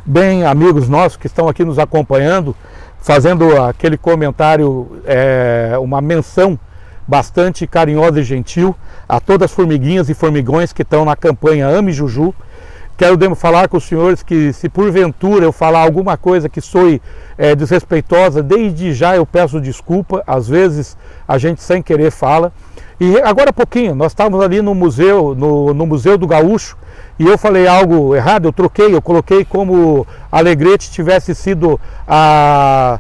bem amigos nossos que estão aqui nos acompanhando, fazendo aquele comentário, uma menção bastante carinhosa e gentil a todas as formiguinhas e formigões que estão na campanha Ame Juju. Quero falar com os senhores que, se porventura eu falar alguma coisa que soe desrespeitosa, desde já eu peço desculpa. Às vezes a gente sem querer fala. E agora há pouquinho, nós estávamos ali no museu, no Museu do Gaúcho, e eu falei algo errado, eu coloquei como Alegrete tivesse sido a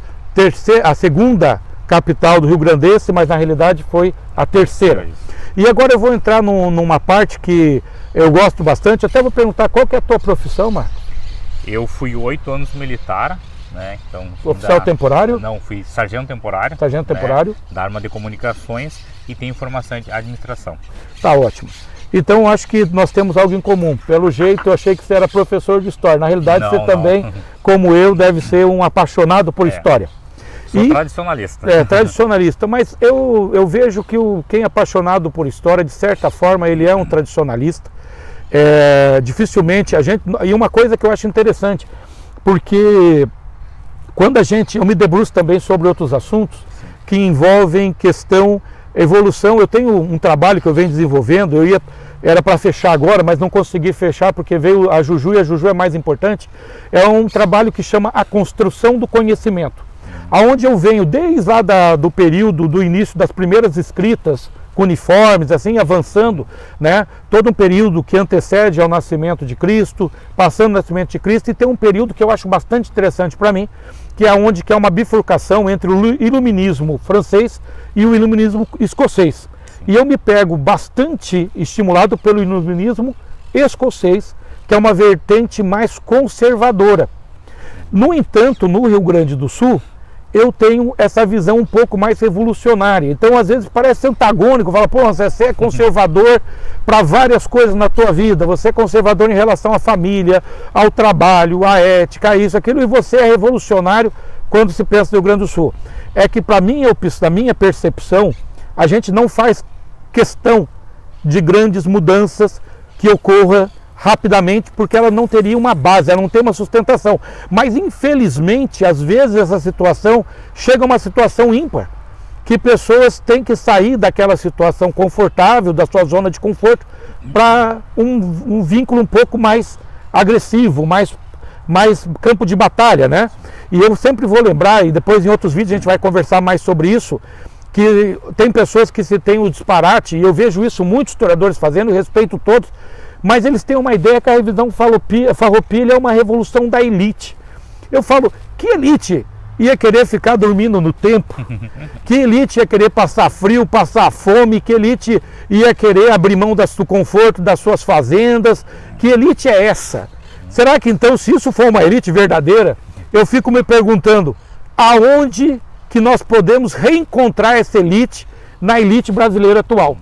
segunda capital do Rio Grandense, mas na realidade foi a terceira. E agora eu vou entrar numa parte que eu gosto bastante, até vou perguntar qual que é a tua profissão, Marcos? Eu fui 8 anos militar, né? Então, oficial temporário? Não, fui sargento temporário. Sargento temporário. Da Arma de Comunicações e tenho formação de administração. Tá ótimo. Então acho que nós temos algo em comum. Pelo jeito eu achei que você era professor de história. Na realidade você também, como eu, deve ser um apaixonado por história. Sou tradicionalista. Tradicionalista, mas eu vejo que quem é apaixonado por história, de certa forma, ele é um tradicionalista. Dificilmente a gente... E uma coisa que eu acho interessante, porque quando eu me debruço também sobre outros assuntos que envolvem evolução. Eu tenho um trabalho que eu venho desenvolvendo, era para fechar agora, mas não consegui fechar porque veio a Juju e a Juju é mais importante. É um trabalho que chama A Construção do Conhecimento, aonde eu venho desde lá do período do início das primeiras escritas cuneiformes, assim, avançando, né? Todo um período que antecede ao nascimento de Cristo, passando o nascimento de Cristo, e tem um período que eu acho bastante interessante para mim, que é uma bifurcação entre o iluminismo francês e o iluminismo escocês. E eu me pego bastante estimulado pelo iluminismo escocês, que é uma vertente mais conservadora. No entanto, no Rio Grande do Sul, eu tenho essa visão um pouco mais revolucionária. Então, às vezes, parece antagônico. Fala, pô, você é conservador para várias coisas na tua vida. Você é conservador em relação à família, ao trabalho, à ética, a isso, aquilo. E você é revolucionário quando se pensa no Rio Grande do Sul. É que, para mim, da minha percepção, a gente não faz questão de grandes mudanças que ocorra rapidamente, porque ela não teria uma base, ela não tem uma sustentação. Mas infelizmente, às vezes essa situação chega a uma situação ímpar, que pessoas têm que sair daquela situação confortável, da sua zona de conforto, para um vínculo um pouco mais agressivo, mais campo de batalha, né? E eu sempre vou lembrar, e depois em outros vídeos a gente vai conversar mais sobre isso, que tem pessoas que se tem o disparate, e eu vejo isso muitos historiadores fazendo, e respeito todos, mas eles têm uma ideia que a revisão farroupilha é uma revolução da elite. Eu falo, que elite ia querer ficar dormindo no tempo? Que elite ia querer passar frio, passar fome? Que elite ia querer abrir mão do conforto das suas fazendas? Que elite é essa? Será que então, se isso for uma elite verdadeira, eu fico me perguntando, aonde que nós podemos reencontrar essa elite na elite brasileira atual?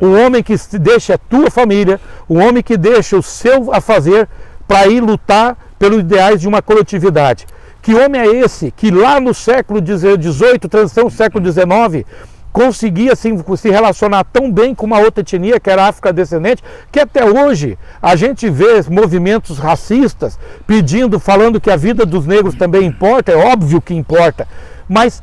O homem que deixa a tua família, o homem que deixa o seu a fazer para ir lutar pelos ideais de uma coletividade. Que homem é esse que lá no século XVIII, transição do século XIX, conseguia se relacionar tão bem com uma outra etnia, que era a afrodescendente, que até hoje a gente vê movimentos racistas falando que a vida dos negros também importa, é óbvio que importa, mas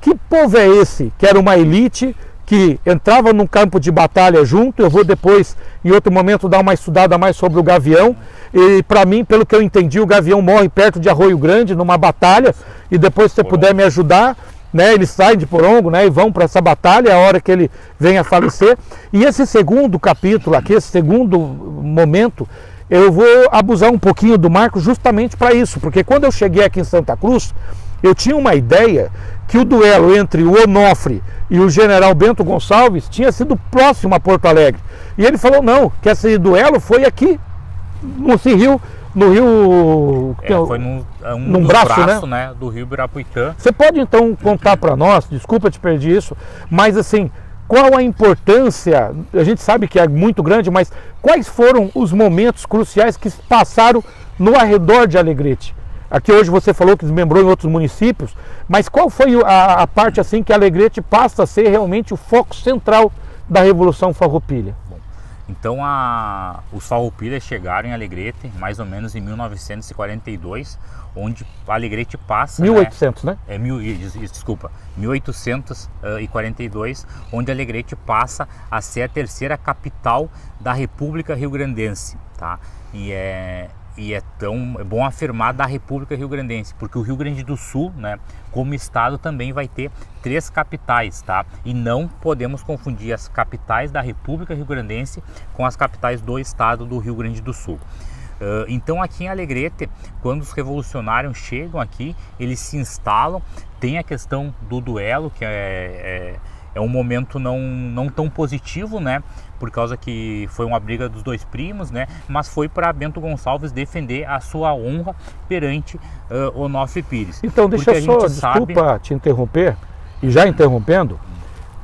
que povo é esse que era uma elite que entrava num campo de batalha junto? Eu vou depois, em outro momento, dar uma estudada mais sobre o Gavião. E para mim, pelo que eu entendi, o Gavião morre perto de Arroio Grande, numa batalha. E depois, se você puder me ajudar, né, eles saem de Porongo, né, e vão para essa batalha, a hora que ele vem a falecer. E esse segundo capítulo aqui, esse segundo momento, eu vou abusar um pouquinho do Marcos justamente para isso. Porque quando eu cheguei aqui em Santa Cruz, eu tinha uma ideia que o duelo entre o Onofre e o general Bento Gonçalves tinha sido próximo a Porto Alegre. E ele falou não, que esse duelo foi aqui no Rio... foi num braço, né, do rio Ibirapuitã. Você pode então contar para nós, desculpa te perdi isso, mas assim, qual a importância, a gente sabe que é muito grande, mas quais foram os momentos cruciais que passaram no arredor de Alegrete? Aqui hoje você falou que desmembrou em outros municípios, mas qual foi a parte assim que Alegrete passa a ser realmente o foco central da Revolução Farroupilha? Então os farroupilhas chegaram em Alegrete mais ou menos em 1942, onde Alegrete passa... 1800, né? Desculpa, 1842, onde Alegrete passa a ser a terceira capital da República Rio-Grandense, tá? E é tão bom afirmar da República Rio-Grandense, porque o Rio Grande do Sul, né, como estado, também vai ter 3 capitais, tá? E não podemos confundir as capitais da República Rio-Grandense com as capitais do estado do Rio Grande do Sul. Então aqui em Alegrete, quando os revolucionários chegam aqui, eles se instalam, tem a questão do duelo, que é um momento não tão positivo, né? Por causa que foi uma briga dos 2 primos, né? Mas foi para Bento Gonçalves defender a sua honra perante Onofre Pires. Então deixa só, desculpa te interromper, e já interrompendo,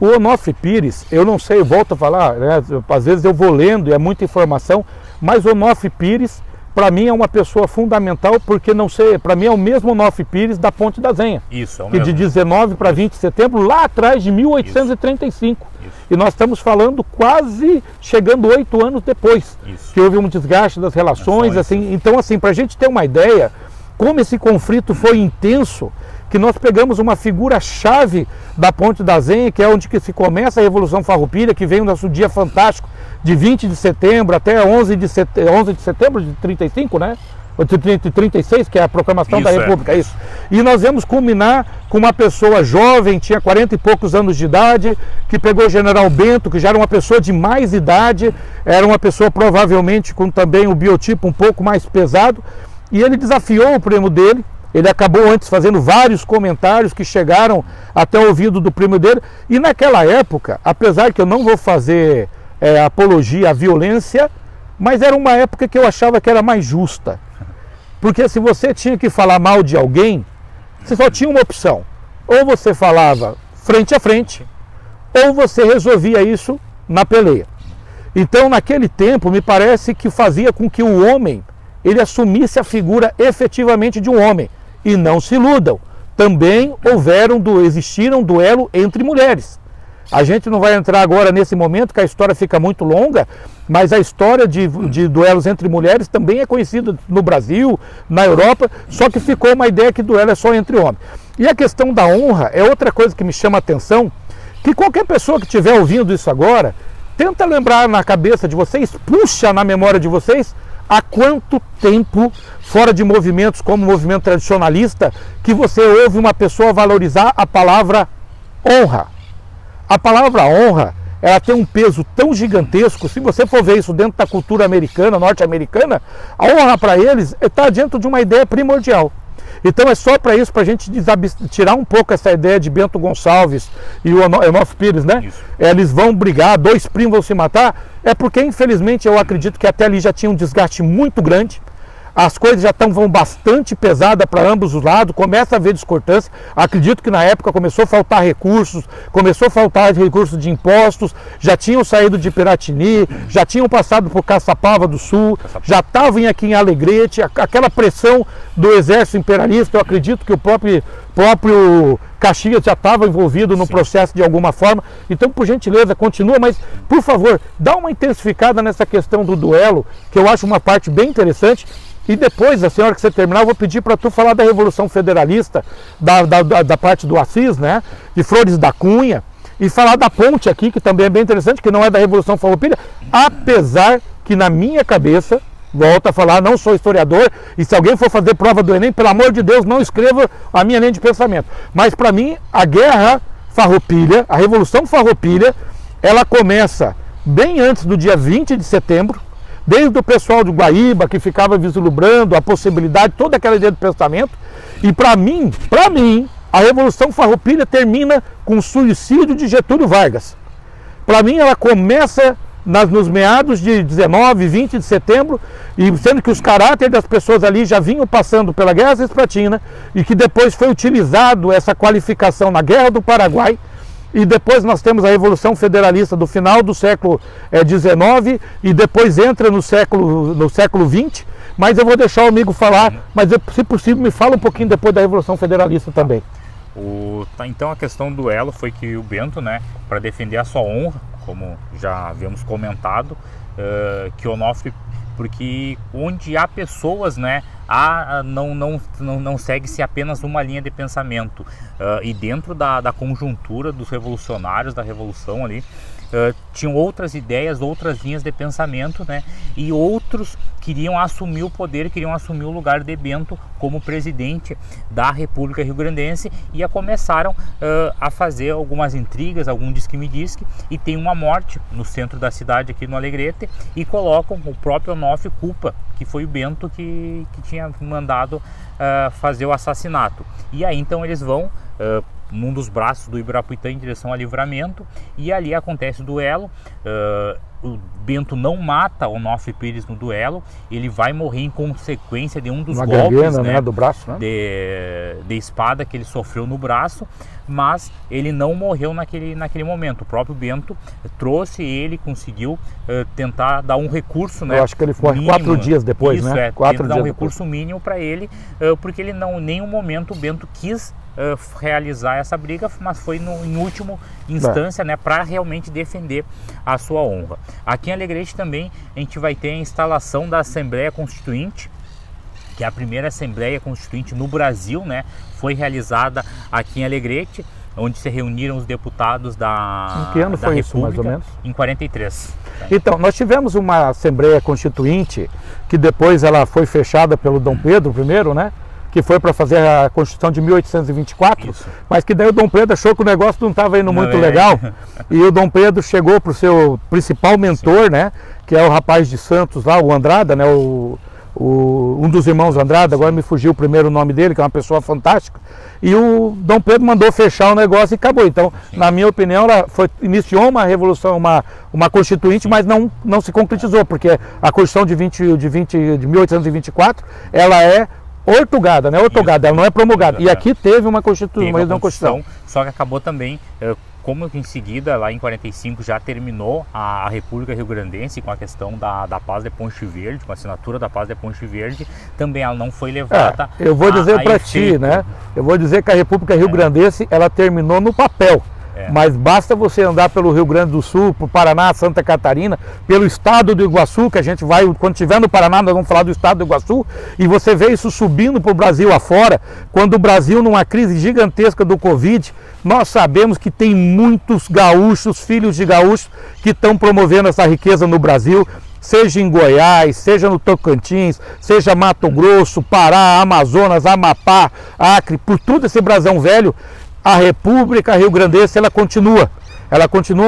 o Onofre Pires, eu não sei, eu volto a falar, né? Às vezes eu vou lendo e é muita informação, mas o Onofre Pires, para mim é uma pessoa fundamental, porque não sei, para mim é o mesmo Onofre Pires da Ponte da Zenha. Isso, é o mesmo. Que de 19 para 20 de setembro, lá atrás de 1835. Isso. E nós estamos falando quase chegando 8 anos depois, que houve um desgaste das relações, assim. Então, assim, para a gente ter uma ideia, como esse conflito foi intenso, que nós pegamos uma figura-chave da Ponte da Zenha, que é onde que se começa a Revolução Farroupilha, que vem o nosso dia fantástico, de 20 de setembro até 11 de setembro de 35, né? De 36, que é a proclamação da República, isso. E nós vamos culminar com uma pessoa jovem, tinha 40 e poucos anos de idade, que pegou o General Bento, que já era uma pessoa de mais idade, era uma pessoa provavelmente com também o biotipo um pouco mais pesado, e ele desafiou o primo dele. Ele acabou antes fazendo vários comentários que chegaram até o ouvido do primo dele. E naquela época, apesar que eu não vou fazer apologia à violência, mas era uma época que eu achava que era mais justa. Porque se você tinha que falar mal de alguém, você só tinha uma opção. Ou você falava frente a frente, ou você resolvia isso na peleia. Então, naquele tempo, me parece que fazia com que o homem ele assumisse a figura efetivamente de um homem. E não se iludam, também existiram duelo entre mulheres. A gente não vai entrar agora nesse momento, que a história fica muito longa, mas a história de duelos entre mulheres também é conhecida no Brasil, na Europa, só que ficou uma ideia que duelo é só entre homens. E a questão da honra é outra coisa que me chama a atenção, que qualquer pessoa que estiver ouvindo isso agora, tenta lembrar na cabeça de vocês, puxa na memória de vocês, há quanto tempo, fora de movimentos como o movimento tradicionalista, que você ouve uma pessoa valorizar a palavra honra. A palavra honra, ela tem um peso tão gigantesco, se você for ver isso dentro da cultura americana, norte-americana, a honra para eles está dentro de uma ideia primordial. Então é só para isso, para a gente tirar um pouco essa ideia de Bento Gonçalves e o Onofre Pires, né? Eles vão brigar, 2 primos vão se matar, é porque infelizmente eu acredito que até ali já tinha um desgaste muito grande. As coisas já vão bastante pesadas para ambos os lados, começa a haver discordância. Acredito que na época começou a faltar recursos, de impostos, já tinham saído de Piratini, já tinham passado por Caçapava do Sul, já estavam aqui em Alegrete, aquela pressão do exército imperialista. Eu acredito que o próprio Caxias já estava envolvido no processo de alguma forma. Então, por gentileza, continua, mas, por favor, dá uma intensificada nessa questão do duelo, que eu acho uma parte bem interessante. E depois, a senhora que você terminar, eu vou pedir para tu falar da Revolução Federalista, da parte do Assis, né? De Flores da Cunha, e falar da ponte aqui, que também é bem interessante, que não é da Revolução Farroupilha, apesar que na minha cabeça, volto a falar, não sou historiador, e se alguém for fazer prova do Enem, pelo amor de Deus, não escreva a minha linha de pensamento. Mas para mim, a Guerra Farroupilha, a Revolução Farroupilha, ela começa bem antes do dia 20 de setembro, desde o pessoal de Guaíba, que ficava vislumbrando a possibilidade, toda aquela ideia do pensamento. E para mim, a Revolução Farroupilha termina com o suicídio de Getúlio Vargas. Para mim, ela começa nos meados de 19, 20 de setembro, e sendo que os caráteres das pessoas ali já vinham passando pela Guerra Cisplatina, e que depois foi utilizado essa qualificação na Guerra do Paraguai. E depois nós temos a Revolução Federalista do final do século XIX, e depois entra no século XX, mas eu vou deixar o amigo falar, mas se possível me fala um pouquinho depois da Revolução Federalista também. Então a questão do duelo foi que o Bento, né, para defender a sua honra, como já havíamos comentado, que Onofre, porque onde há pessoas, né, não segue-se apenas uma linha de pensamento, e dentro da conjuntura dos revolucionários da Revolução ali, tinham outras ideias, outras linhas de pensamento, né? E outros queriam assumir o poder, queriam assumir o lugar de Bento como presidente da República Rio-Grandense, e começaram a fazer algumas intrigas, algum disque-me-disque, e tem uma morte no centro da cidade aqui no Alegrete, e colocam o próprio Onofre, culpa que foi o Bento que tinha mandado fazer o assassinato. E aí então eles vão num dos braços do Ibirapuitã em direção a Livramento, e ali acontece o duelo. O Bento não mata Onofre Pires no duelo, ele vai morrer em consequência de um dos golpes, gangrena, né, do braço, né? de espada que ele sofreu no braço, mas ele não morreu naquele momento. O próprio Bento trouxe ele, conseguiu tentar dar um recurso, né? Eu acho que ele foi 4 dias depois, isso, né? 4 dias dar um recurso mínimo para ele, porque ele em nenhum momento o Bento quis realizar essa briga, mas foi em última instância, né, para realmente defender a sua honra. Aqui em Alegrete também a gente vai ter a instalação da Assembleia Constituinte, que é a primeira Assembleia Constituinte no Brasil, né? Foi realizada aqui em Alegrete, onde se reuniram os deputados Em que ano da foi República, isso, mais ou menos? Em 43. Então, nós tivemos uma Assembleia Constituinte, que depois ela foi fechada pelo Dom Pedro I, né? Que foi para fazer a Constituição de 1824, Isso. mas que daí o Dom Pedro achou que o negócio não estava indo muito legal, e o Dom Pedro chegou para o seu principal mentor, né, que é o rapaz de Santos lá, o Andrada, né, um dos irmãos Andrada, agora me fugiu o primeiro nome dele, que é uma pessoa fantástica, e o Dom Pedro mandou fechar o negócio e acabou. Então, na minha opinião, ela iniciou uma revolução, uma constituinte, mas não se concretizou, porque a Constituição de 1824, ela é ortogada, né? Ortogada, ela não é promulgada. E aqui teve uma Constituição. Só que acabou também, como em seguida, lá em 45, já terminou a República Rio-Grandense com a questão da Paz de Ponte Verde, com a assinatura da Paz de Ponte Verde, também ela não foi levada. Eu vou dizer para ti, né? Eu vou dizer que a República Rio-Grandense, ela terminou no papel. Mas basta você andar pelo Rio Grande do Sul, pro Paraná, Santa Catarina, pelo estado do Iguaçu, que a gente vai, quando estiver no Paraná, nós vamos falar do estado do Iguaçu, e você vê isso subindo para o Brasil afora, quando o Brasil, numa crise gigantesca do Covid, nós sabemos que tem muitos gaúchos, filhos de gaúchos, que estão promovendo essa riqueza no Brasil, seja em Goiás, seja no Tocantins, seja Mato Grosso, Pará, Amazonas, Amapá, Acre, por todo esse Brasão velho. A República Rio-Grandense, ela continua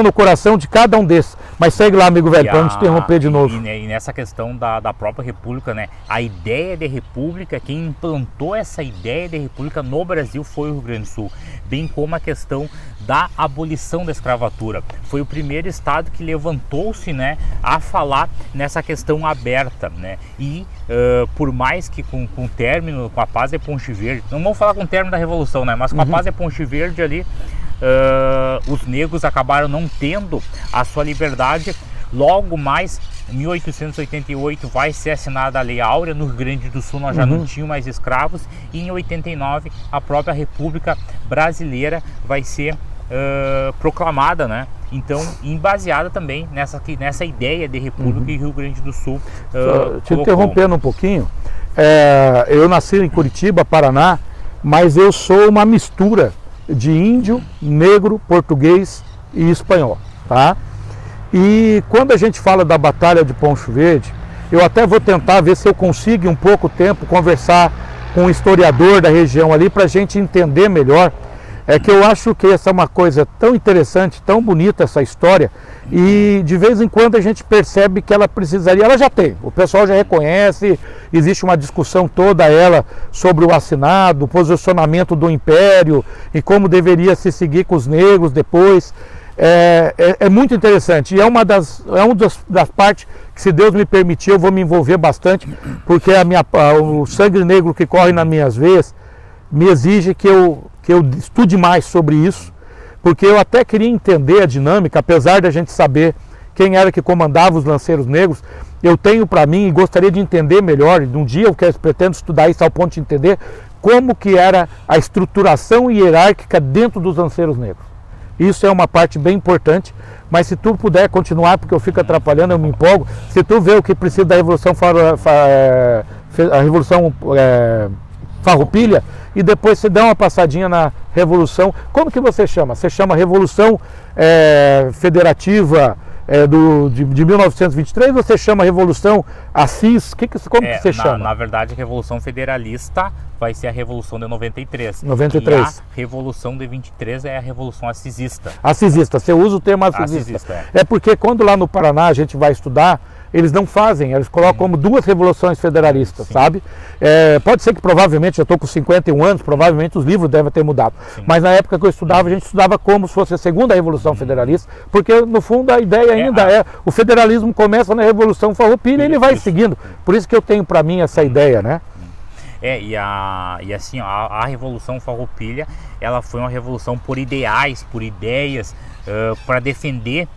no coração de cada um desses. Mas segue lá, amigo velho, para não te interromper de novo. E nessa questão da própria República, né? A ideia de República, quem implantou essa ideia de República no Brasil foi o Rio Grande do Sul, bem como a questão da abolição da escravatura. Foi o primeiro estado que levantou-se, né, a falar nessa questão aberta, né? E por mais que com o término, com a Paz de Ponte Verde, não vamos falar com o término da Revolução, né? Mas com a Paz de Ponte Verde ali, os negros acabaram não tendo a sua liberdade. Logo mais, em 1888, vai ser assinada a Lei Áurea. No Rio Grande do Sul nós já não tínhamos mais escravos, e em 89 a própria República Brasileira vai ser proclamada, né? Então, baseada também nessa ideia de República que o Rio Grande do Sul te interrompendo um pouquinho, eu nasci em Curitiba, Paraná, mas eu sou uma mistura de índio, negro, português e espanhol, tá? E quando a gente fala da Batalha de Ponte Verde, eu até vou tentar ver se eu consigo em um pouco tempo conversar com um historiador da região ali para a gente entender melhor. É que eu acho que essa é uma coisa tão interessante, tão bonita essa história, e de vez em quando a gente percebe que ela precisaria, ela já tem, o pessoal já reconhece, existe uma discussão toda ela sobre o assinado, o posicionamento do Império e como deveria se seguir com os negros depois. É muito interessante, e é uma das partes que, se Deus me permitir, eu vou me envolver bastante, porque o sangue negro que corre nas minhas veias me exige que eu estude mais sobre isso, porque eu até queria entender a dinâmica, apesar da gente saber quem era que comandava os lanceiros negros. Eu tenho para mim, e gostaria de entender melhor, um dia eu pretendo estudar isso ao ponto de entender como que era a estruturação hierárquica dentro dos lanceiros negros. Isso é uma parte bem importante, mas se tu puder continuar, porque eu fico atrapalhando, eu me empolgo, se tu vê o que precisa da Revolução Farroupilha, e depois você dá uma passadinha na Revolução, como que você chama? Você chama Revolução Federativa de 1923, ou você chama Revolução Assis? Como que você chama? Na verdade, a Revolução Federalista vai ser a Revolução de 93. 93. E a Revolução de 23 é a Revolução Assisista. Assisista, você usa o termo assisista. É porque quando lá no Paraná a gente vai estudar, eles não fazem, eles colocam como duas revoluções federalistas, sabe? Pode ser que provavelmente, eu estou com 51 anos, provavelmente os livros devem ter mudado. Sim. Mas na época que eu estudava, a gente estudava como se fosse a segunda revolução federalista, porque no fundo a ideia ainda o federalismo começa na Revolução Farroupilha e ele vai seguindo. Por isso que eu tenho para mim essa ideia, né? E assim, a Revolução Farroupilha, ela foi uma revolução por ideais, por ideias, para defender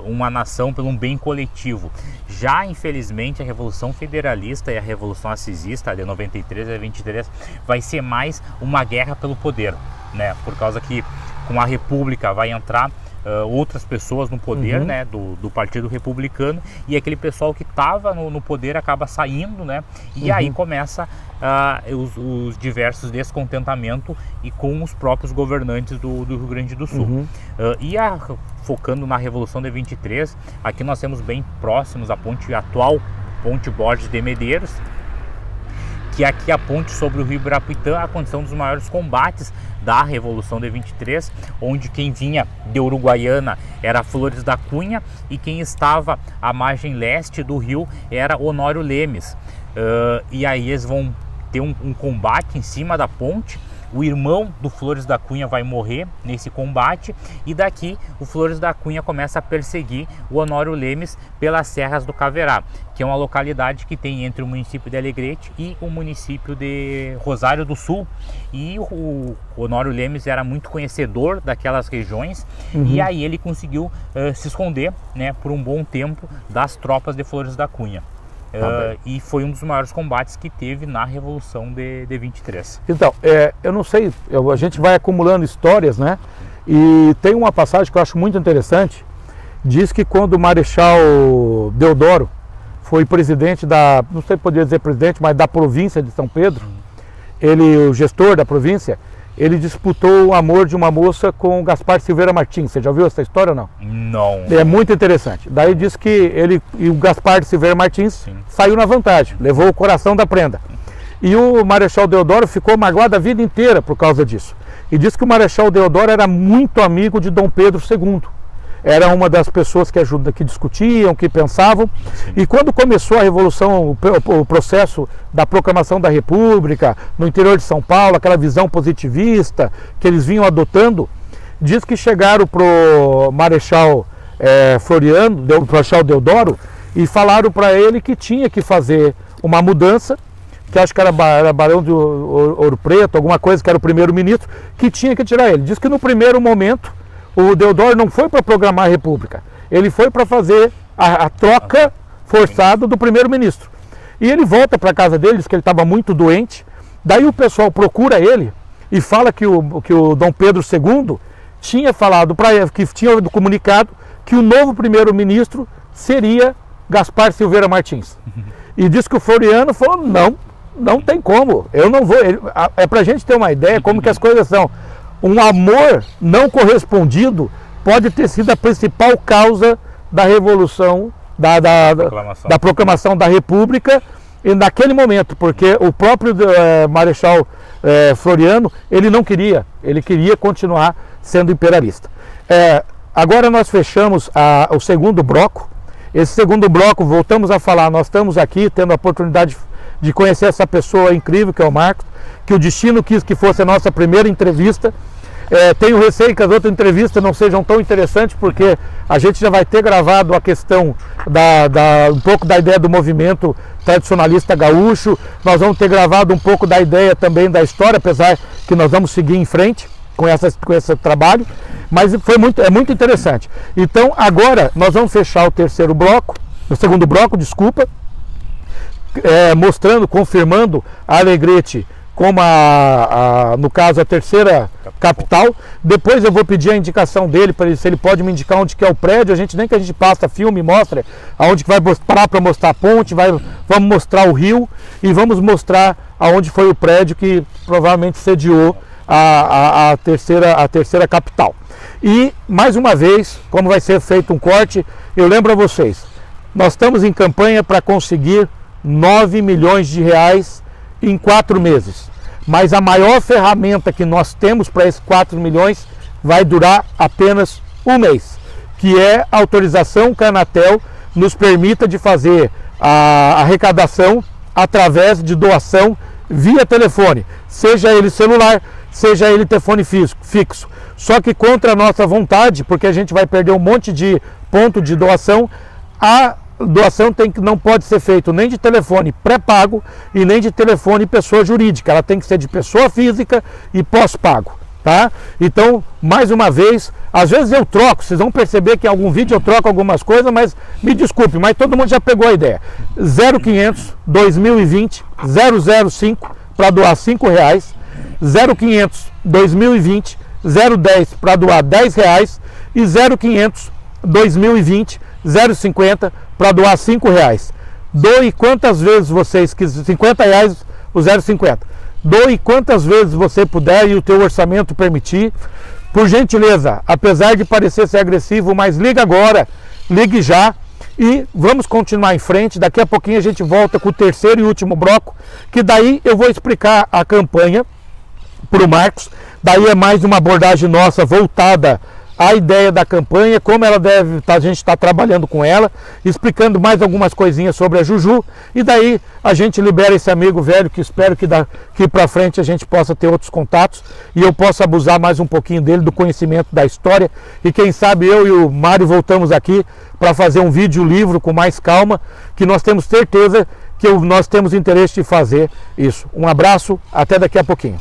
uma nação pelo um bem coletivo. Já, infelizmente, a Revolução Federalista e a Revolução Assisista, de 93 a 23, vai ser mais uma guerra pelo poder, né? Por causa que com a República vai entrar outras pessoas no poder, né, do Partido Republicano, e aquele pessoal que estava no poder acaba saindo, né, e aí começa os diversos descontentamentos e com os próprios governantes do Rio Grande do Sul. Focando na Revolução de 23, aqui nós temos bem próximos a atual Ponte Borges de Medeiros, que aqui a ponte sobre o Rio Ibirapuitã, a condição dos maiores combates da Revolução de 23, onde quem vinha de Uruguaiana era Flores da Cunha e quem estava à margem leste do rio era Honório Lemes. E aí eles vão ter um combate em cima da ponte. O irmão do Flores da Cunha vai morrer nesse combate e daqui o Flores da Cunha começa a perseguir o Honório Lemes pelas Serras do Caverá, que é uma localidade que tem entre o município de Alegrete e o município de Rosário do Sul. E o Honório Lemes era muito conhecedor daquelas regiões e aí ele conseguiu se esconder, né, por um bom tempo das tropas de Flores da Cunha. E foi um dos maiores combates que teve na Revolução de 23. Então, eu não sei, a gente vai acumulando histórias, né? E tem uma passagem que eu acho muito interessante. Diz que quando o Marechal Deodoro foi presidente não sei se poderia dizer presidente, mas da província de São Pedro, o gestor da província, ele disputou o amor de uma moça com o Gaspar Silveira Martins. Você já ouviu essa história ou não? Não. É muito interessante. Daí diz que ele e o Gaspar Silveira Martins saiu na vantagem, levou o coração da prenda. E o Marechal Deodoro ficou magoado a vida inteira por causa disso. E diz que o Marechal Deodoro era muito amigo de Dom Pedro II. Era uma das pessoas que discutiam, que pensavam. E quando começou a Revolução, o processo da proclamação da República, no interior de São Paulo, aquela visão positivista que eles vinham adotando, diz que chegaram para o Marechal Marechal Deodoro, e falaram para ele que tinha que fazer uma mudança, que acho que era Barão de Ouro Preto, alguma coisa, que era o primeiro-ministro, que tinha que tirar ele. Diz que no primeiro momento, o Deodoro não foi para proclamar a República, ele foi para fazer a troca forçada do primeiro-ministro. E ele volta para a casa dele, diz que ele estava muito doente, daí o pessoal procura ele e fala que o Dom Pedro II tinha falado para ele, que tinha comunicado que o novo primeiro-ministro seria Gaspar Silveira Martins. E diz que o Floriano falou, não tem como, eu não vou. É para a gente ter uma ideia como que as coisas são. Um amor não correspondido pode ter sido a principal causa da Revolução, da proclamação da República, e naquele momento, porque o próprio Marechal Floriano, ele não queria, ele queria continuar sendo imperialista. Agora nós fechamos o segundo bloco. Esse segundo bloco, voltamos a falar, nós estamos aqui tendo a oportunidade de conhecer essa pessoa incrível que é o Marcos, que o destino quis que fosse a nossa primeira entrevista. Tenho receio que as outras entrevistas não sejam tão interessantes, porque a gente já vai ter gravado a questão um pouco da ideia do movimento tradicionalista gaúcho, nós vamos ter gravado um pouco da ideia também da história, apesar que nós vamos seguir em frente com esse trabalho, mas é muito interessante. Então agora nós vamos fechar o segundo bloco, desculpa, mostrando, confirmando a Alegrete como no caso a terceira capital. Depois eu vou pedir a indicação dele, para se ele pode me indicar onde que é o prédio. Nem que a gente passa filme, mostra aonde que vai parar para mostrar a ponte, vamos mostrar o rio e vamos mostrar aonde foi o prédio que provavelmente sediou a terceira capital. E mais uma vez, como vai ser feito um corte, eu lembro a vocês, nós estamos em campanha para conseguir 9 milhões de reais em 4 meses. Mas a maior ferramenta que nós temos para esses 4 milhões vai durar apenas um mês, que é a autorização que a Anatel nos permita de fazer a arrecadação através de doação via telefone, seja ele celular, seja ele telefone fixo. Só que contra a nossa vontade, porque a gente vai perder um monte de ponto de doação, a doação não pode ser feita nem de telefone pré-pago e nem de telefone pessoa jurídica. Ela tem que ser de pessoa física e pós-pago, tá? Então, mais uma vez, às vezes eu troco, vocês vão perceber que em algum vídeo eu troco algumas coisas, mas me desculpe, mas todo mundo já pegou a ideia. 0500 2020 005 para doar R$5, 0500 2020 010 para doar R$10 e 0500 2020 0,50 para doar R$5. Doe quantas vezes vocês quiserem, R$50 o 0,50. Doe quantas vezes você puder e o teu orçamento permitir. Por gentileza, apesar de parecer ser agressivo, mas liga agora, ligue já e vamos continuar em frente. Daqui a pouquinho a gente volta com o terceiro e último bloco, que daí eu vou explicar a campanha para o Marcos. Daí é mais uma abordagem nossa voltada a ideia da campanha, como ela deve, a gente está trabalhando com ela, explicando mais algumas coisinhas sobre a Juju, e daí a gente libera esse amigo velho, que espero que daqui para frente a gente possa ter outros contatos e eu possa abusar mais um pouquinho dele, do conhecimento da história, e quem sabe eu e o Mário voltamos aqui para fazer um vídeo livro com mais calma, que nós temos certeza que nós temos interesse de fazer isso. Um abraço, até daqui a pouquinho.